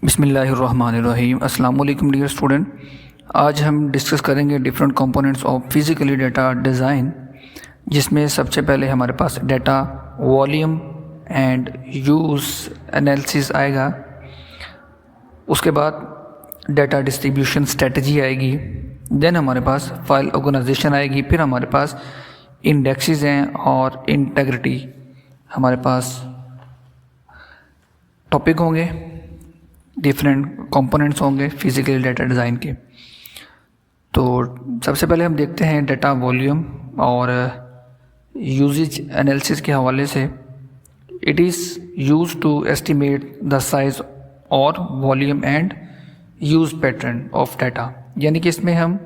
बिस्मिल्लाहिर्रहमानिर्रहीम। अस्सलाम वालेकुम डियर स्टूडेंट। आज हम डिस्कस करेंगे different components of physically data design, जिसमें सबसे पहले हमारे पास data volume and use analysis आएगा। उसके बाद डाटा डिस्ट्रीब्यूशन स्ट्रेटजी आएगी। देन हमारे पास फाइल ऑर्गेनाइजेशन आएगी। फिर हमारे पास इंडेक्सेस हैं और इंटेग्रिटी हमारे पास टॉपिक होंगे। डिफरेंट कंपोनेंट्स होंगे फिज़िकल डाटा डिज़ाइन के। तो सबसे पहले हम देखते हैं डाटा वॉल्यूम और यूजेज एनालिसिस के हवाले से। It is use to estimate the size और volume and use pattern of data, यानी कि इसमें हम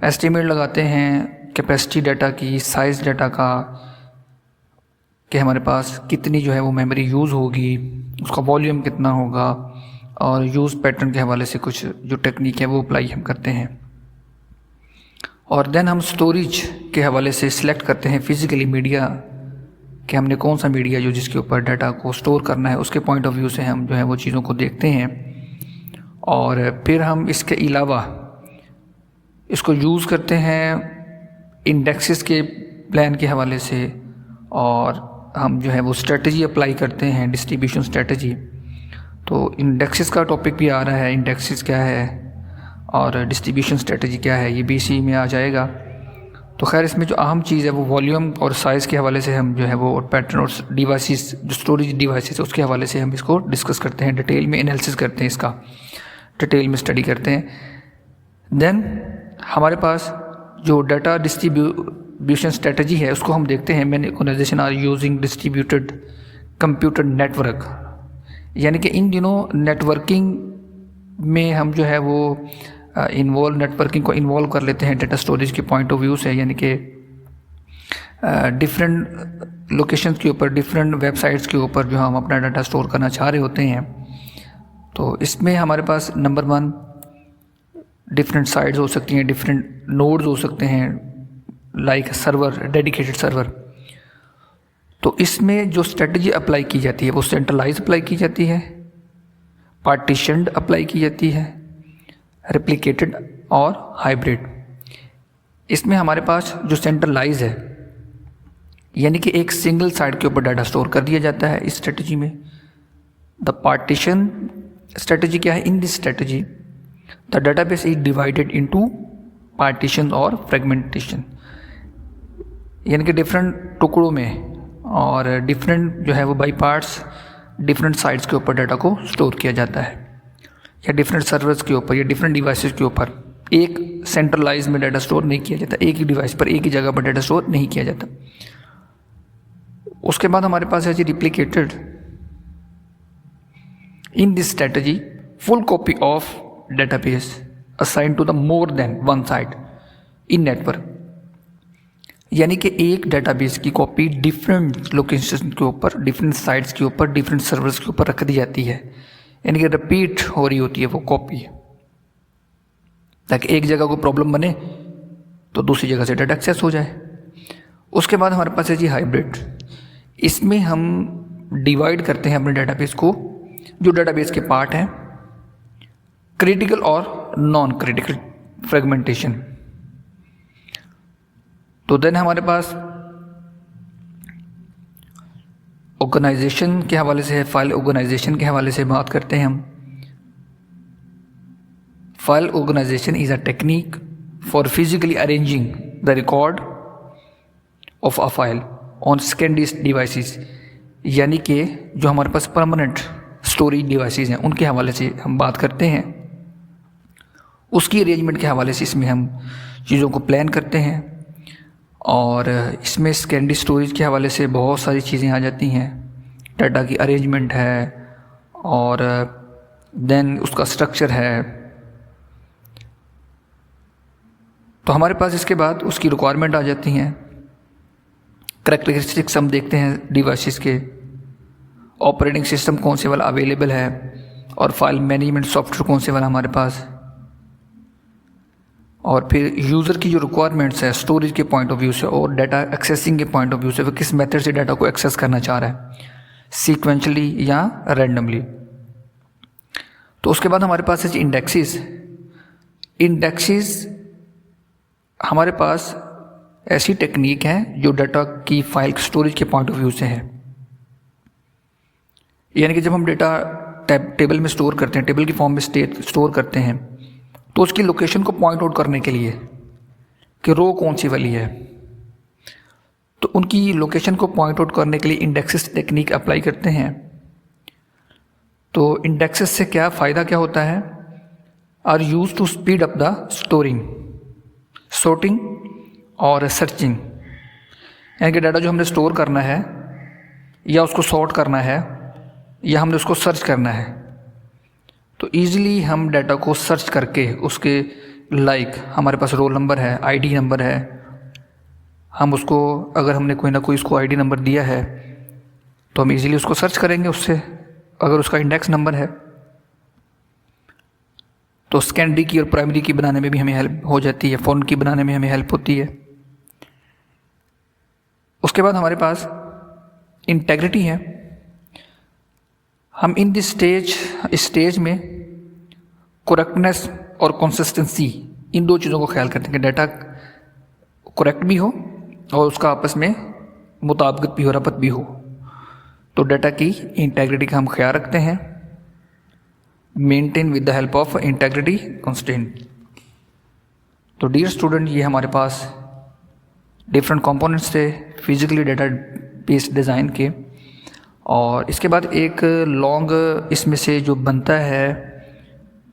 एस्टिमेट लगाते हैं कैपेसिटी डाटा की, साइज़ डाटा का, कि हमारे पास कितनी जो है वो मेमोरी यूज़ होगी, उसका वॉल्यूम कितना होगा, और यूज़ पैटर्न के हवाले से कुछ जो टेक्निक है वो अप्लाई हम करते हैं। और देन हम स्टोरेज के हवाले से सिलेक्ट करते हैं फिज़िकली मीडिया, कि हमने कौन सा मीडिया जो जिसके ऊपर डाटा को स्टोर करना है, उसके पॉइंट ऑफ व्यू से हम जो है वो चीज़ों को देखते हैं। और फिर हम इसके अलावा इसको यूज़ करते हैं इंडेक्सेस के प्लान के हवाले से, और हम जो है वो स्ट्रेटजी अप्लाई करते हैं, डिस्ट्रीब्यूशन स्ट्रेटजी। तो इंडेक्सेस का टॉपिक भी आ रहा है, इंडेक्सेस क्या है और डिस्ट्रीब्यूशन स्ट्रेटजी क्या है, ये भी इसी में आ जाएगा। तो खैर इसमें जो अहम चीज़ है वो वॉल्यूम और साइज़ के हवाले से हम जो है वो पैटर्न और डिवाइसेस, जो स्टोरेज डिवाइसेस उसके हवाले से हम इसको डिस्कस करते हैं, डिटेल में एनालिसिस करते हैं, इसका डिटेल में स्टडी करते हैं। देन हमारे पास जो डाटा डिस्ट्रीब्यूशन स्ट्रेटजी है उसको हम देखते हैं। Many organization are using distributed computer network, यानी कि इन दिनों नेटवर्किंग में हम जो है वो नेटवर्किंग को इन्वॉल्व कर लेते हैं डाटा स्टोरेज के पॉइंट ऑफ व्यू से, यानी कि डिफरेंट लोकेशंस के ऊपर, डिफरेंट वेबसाइट्स के ऊपर जो हम अपना डाटा स्टोर करना चाह रहे होते हैं। तो इसमें हमारे पास नंबर 1 डिफरेंट साइट्स हो सकती हैं, डिफरेंट नोड्स हो सकते हैं, लाइक सर्वर, डेडिकेटेड सर्वर। तो इसमें जो स्ट्रेटजी अप्लाई की जाती है वो सेंट्रलाइज अप्लाई की जाती है, पार्टीशनड अप्लाई की जाती है, रेप्लिकेटेड और हाइब्रिड। इसमें हमारे पास जो सेंट्रलाइज है, यानी कि एक सिंगल साइट के ऊपर डाटा स्टोर कर दिया जाता है इस स्ट्रेटजी में। द पार्टीशन स्ट्रेटजी क्या है? इन this strategy the database is divided into partition और फ्रेगमेंटेशन, यानी कि डिफरेंट टुकड़ों में और डिफरेंट जो है वो बाई पार्ट्स डिफरेंट साइट्स के ऊपर डाटा को स्टोर किया जाता है, या डिफरेंट सर्वर्स के ऊपर या डिफरेंट डिवाइसेस के ऊपर। एक सेंट्रलाइज में डाटा स्टोर नहीं किया जाता, एक ही डिवाइस पर, एक ही जगह पर डाटा स्टोर नहीं किया जाता। उसके बाद हमारे पास है जी replicated. In this strategy full copy of database assign to the more than one site in network, यानी कि एक डाटाबेस की कॉपी डिफरेंट लोकेशन के ऊपर, डिफरेंट साइट्स के ऊपर, डिफरेंट सर्वर्स के ऊपर रख दी जाती है, यानी कि रिपीट हो रही होती है वो कॉपी, ताकि एक जगह को प्रॉब्लम बने तो दूसरी जगह से डाटा एक्सेस हो जाए। उसके बाद हमारे पास है जी हाइब्रिड। इसमें हम डिवाइड करते हैं अपने डाटाबेस को, जो डाटाबेस के पार्ट हैं, क्रिटिकल और नॉन क्रिटिकल फ्रेगमेंटेशन। तो देन हमारे पास ऑर्गेनाइजेशन के हवाले से है, फाइल ऑर्गेनाइजेशन के हवाले से बात करते हैं हम। File organization is a technique for physically arranging the record of a file on secondary devices, यानी कि जो हमारे पास परमानेंट स्टोरेज डिवाइसेस हैं उनके हवाले से हम बात करते हैं। उसकी अरेंजमेंट के हवाले से इसमें हम चीज़ों को प्लान करते हैं। और इसमें सेकेंडरी स्टोरेज के हवाले से बहुत सारी चीज़ें आ जाती हैं। डाटा की अरेंजमेंट है और देन उसका स्ट्रक्चर है। तो हमारे पास इसके बाद उसकी रिक्वायरमेंट आ जाती हैं। करैक्टरिस्टिक्स हम देखते हैं डिवाइसेस के, ऑपरेटिंग सिस्टम कौन से वाला अवेलेबल है, और फाइल मैनेजमेंट सॉफ्टवेयर कौन से वाला हमारे पास, और फिर यूज़र की जो रिक्वायरमेंट्स है स्टोरेज के पॉइंट ऑफ व्यू से और डाटा एक्सेसिंग के पॉइंट ऑफ व्यू से, वो किस मेथड से डाटा को एक्सेस करना चाह रहा है, सीक्वेंशली या रैंडमली। तो उसके बाद हमारे पास है इंडेक्सेस। इंडेक्सेस हमारे पास ऐसी टेक्निक है जो डाटा की फाइल स्टोरेज के पॉइंट ऑफ व्यू से है। यानी कि जब हम डेटा टेबल में स्टोर करते हैं, टेबल की फॉर्म में स्टोर करते हैं, तो उसकी लोकेशन को पॉइंट आउट करने के लिए कि रो कौन सी वाली है, तो उनकी लोकेशन को पॉइंट आउट करने के लिए इंडेक्सेस टेक्निक अप्लाई करते हैं। तो इंडेक्सेस से क्या फ़ायदा क्या होता है? Are use to speed up the storing, sorting और सर्चिंग। यानी कि डाटा जो हमने स्टोर करना है या उसको सॉर्ट करना है या हमने उसको सर्च करना है, तो ईज़िली हम डाटा को सर्च करके उसके हमारे पास रोल नंबर है, आईडी नंबर है, हम उसको अगर हमने कोई ना कोई उसको आईडी नंबर दिया है तो हम इजीली उसको सर्च करेंगे उससे, अगर उसका इंडेक्स नंबर है। तो सेकेंडरी की और प्राइमरी की बनाने में भी हमें हेल्प हो जाती है, फॉरेन की बनाने में हमें हेल्प होती है। उसके बाद हमारे पास इंटेग्रिटी है। हम इन दिस स्टेज में करेक्टनेस और कंसिस्टेंसी, इन दो चीज़ों को ख्याल करते हैं कि डाटा करेक्ट भी हो और उसका आपस में मुताबिकत भी हो, रबत भी हो। तो डाटा की इंटेग्रिटी का हम ख्याल रखते हैं, maintain with the help of integrity constraint. तो डियर स्टूडेंट, ये हमारे पास डिफरेंट कंपोनेंट्स थे फिजिकली डाटा बेस्ड डिज़ाइन के। और इसके बाद एक लॉन्ग इसमें से जो बनता है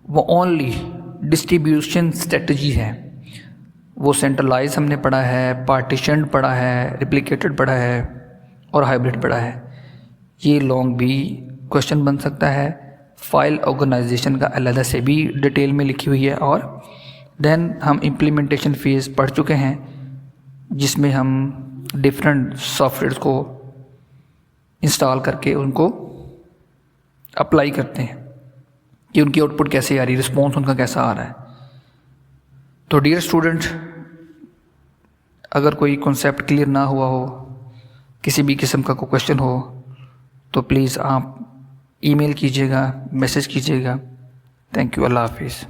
वो ओनली डिस्ट्रीब्यूशन स्ट्रेटजी है। वो सेंट्रलाइज हमने पढ़ा है, पार्टीशन पढ़ा है, रिप्लिकेटेड पढ़ा है और हाइब्रिड पढ़ा है। ये लॉन्ग भी क्वेश्चन बन सकता है। फाइल ऑर्गेनाइजेशन का अलग से भी डिटेल में लिखी हुई है। और देन हम इम्प्लीमेंटेशन फेज़ पढ़ चुके हैं जिसमें हम डिफरेंट सॉफ्टवेयर्स को इंस्टॉल करके उनको अप्लाई करते हैं कि उनकी आउटपुट कैसे आ रही है, रिस्पॉन्स उनका कैसा आ रहा है। तो डियर स्टूडेंट, अगर कोई कॉन्सेप्ट क्लियर ना हुआ हो, किसी भी किस्म का कोई क्वेश्चन हो, तो प्लीज़ आप ईमेल कीजिएगा, मैसेज कीजिएगा। Thank you. अल्लाह हाफिज़।